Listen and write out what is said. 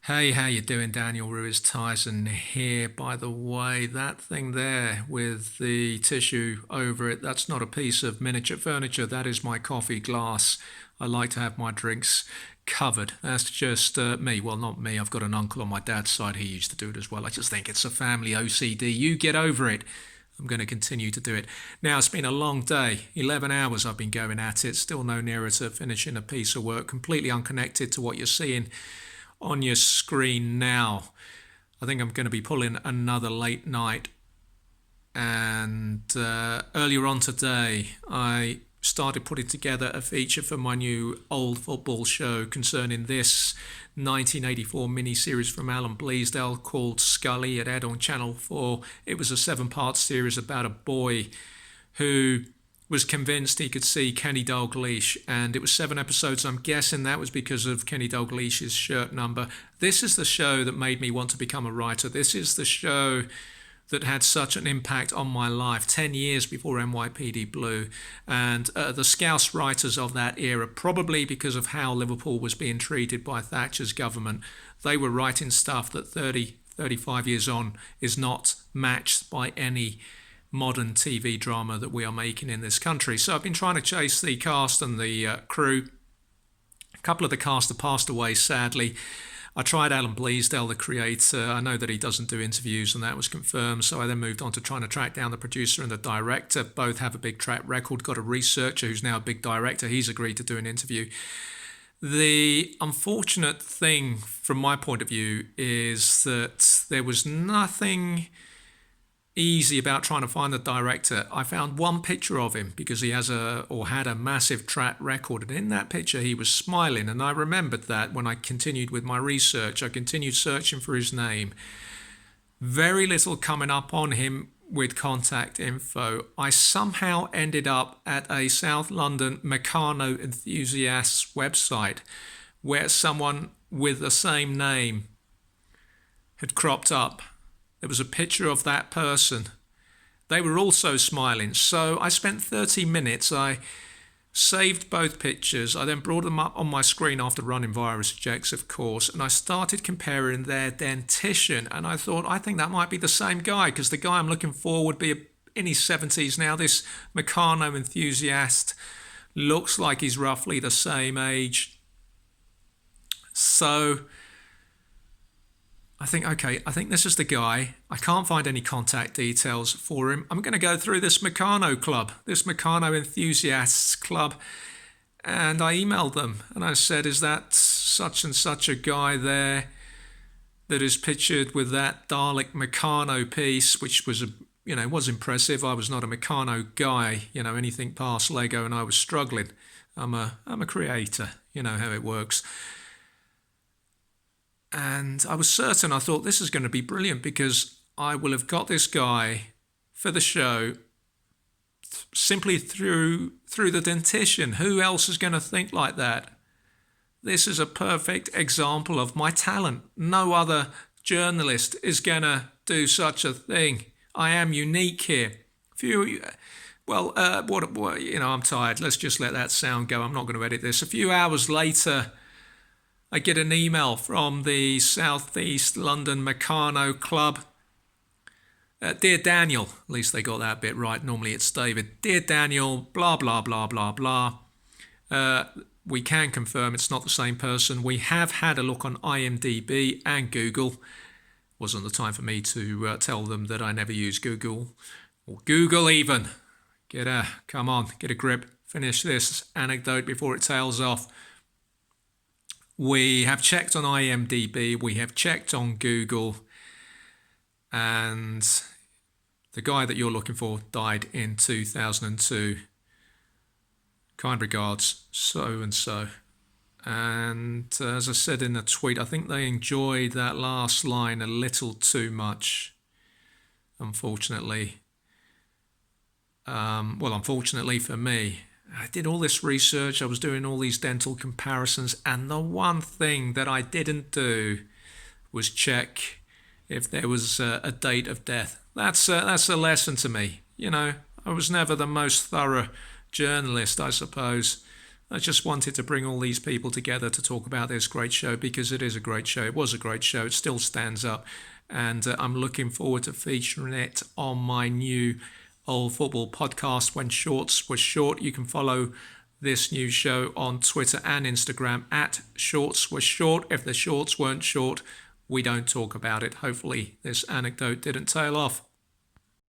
Hey, how you doing? Daniel Ruiz Tyson here. By the way, that thing there with the tissue over it, that's not a piece of miniature furniture. That is my coffee glass. I like to have my drinks covered. That's just me. Well, not me. I've got an uncle on my dad's side. He used to do it as well. I just think it's a family OCD. You get over it. I'm going to continue to do it. Now, it's been a long day. 11 hours I've been going at it. Still no nearer to finishing a piece of work. Completely unconnected to what you're seeing on your screen now. I think I'm going to be pulling another late night. And earlier on today, I started putting together a feature for my new old football show concerning this 1984 mini-series from Alan Bleasdale called Scully. It aired on Channel 4. It was a 7-part series about a boy who was convinced he could see Kenny Dalglish, and it was 7 episodes. I'm guessing that was because of Kenny Dalglish's shirt number. This is the show that made me want to become a writer. This is the show that had such an impact on my life 10 years before NYPD Blue. And the Scouse writers of that era, probably because of how Liverpool was being treated by Thatcher's government, they were writing stuff that 30, 35 years on is not matched by any modern TV drama that we are making in this country. So I've been trying to chase the cast and the crew. A couple of the cast have passed away, sadly. I tried Alan Bleasdale, the creator. I know that he doesn't do interviews, and that was confirmed. So I then moved on to trying to track down the producer and the director. Both have a big track record. Got a researcher who's now a big director. He's agreed to do an interview. The unfortunate thing from my point of view is that there was nothing easy about trying to find the director. I found one picture of him because he has had a massive track record, and in that picture he was smiling, and I remembered that when I continued with my research. I continued searching for his name. Very little coming up on him with contact info. I somehow ended up at a South London Meccano enthusiasts website where someone with the same name had cropped up. There was a picture of that person. They were also smiling. So I spent 30 minutes. I saved both pictures. I then brought them up on my screen after running virus checks, of course, and I started comparing their dentition. And I thought, I think that might be the same guy, because the guy I'm looking for would be in his 70s now. This Meccano enthusiast looks like he's roughly the same age. So I think, okay, I think this is the guy. I can't find any contact details for him. I'm going to go through this Meccano club, this Meccano enthusiasts club. And I emailed them and I said, is that such and such a guy there that is pictured with that Dalek Meccano piece, which was was impressive. I was not a Meccano guy, anything past Lego, and I was struggling. I'm a creator, you know how it works. And I was certain, I thought this is going to be brilliant because I will have got this guy for the show simply through the dentition. Who else is going to think like that? This is a perfect example of my talent. No other journalist is going to do such a thing. I am unique here. I'm tired. Let's just let that sound go. I'm not going to edit this. A few hours later, I get an email from the South East London Meccano Club. Dear Daniel, at least they got that bit right. Normally it's David. Dear Daniel, blah, blah, blah, blah, blah. We can confirm it's not the same person. We have had a look on IMDb and Google. Wasn't the time for me to tell them that I never use Google. Or Google even. Come on, get a grip. Finish this anecdote before it tails off. We have checked on IMDb, we have checked on Google, and the guy that you're looking for died in 2002. Kind regards, so and so. And as I said in the tweet, I think they enjoyed that last line a little too much, unfortunately. Unfortunately for me. I did all this research, I was doing all these dental comparisons, and the one thing that I didn't do was check if there was a date of death. That's a lesson to me. I was never the most thorough journalist, I suppose. I just wanted to bring all these people together to talk about this great show, because it is a great show. It was a great show. It still stands up. And I'm looking forward to featuring it on my new Old Football podcast, When Shorts Was Short. You can follow this new show on Twitter and Instagram at Shorts Was Short. If the shorts weren't short, we don't talk about it. Hopefully this anecdote didn't tail off.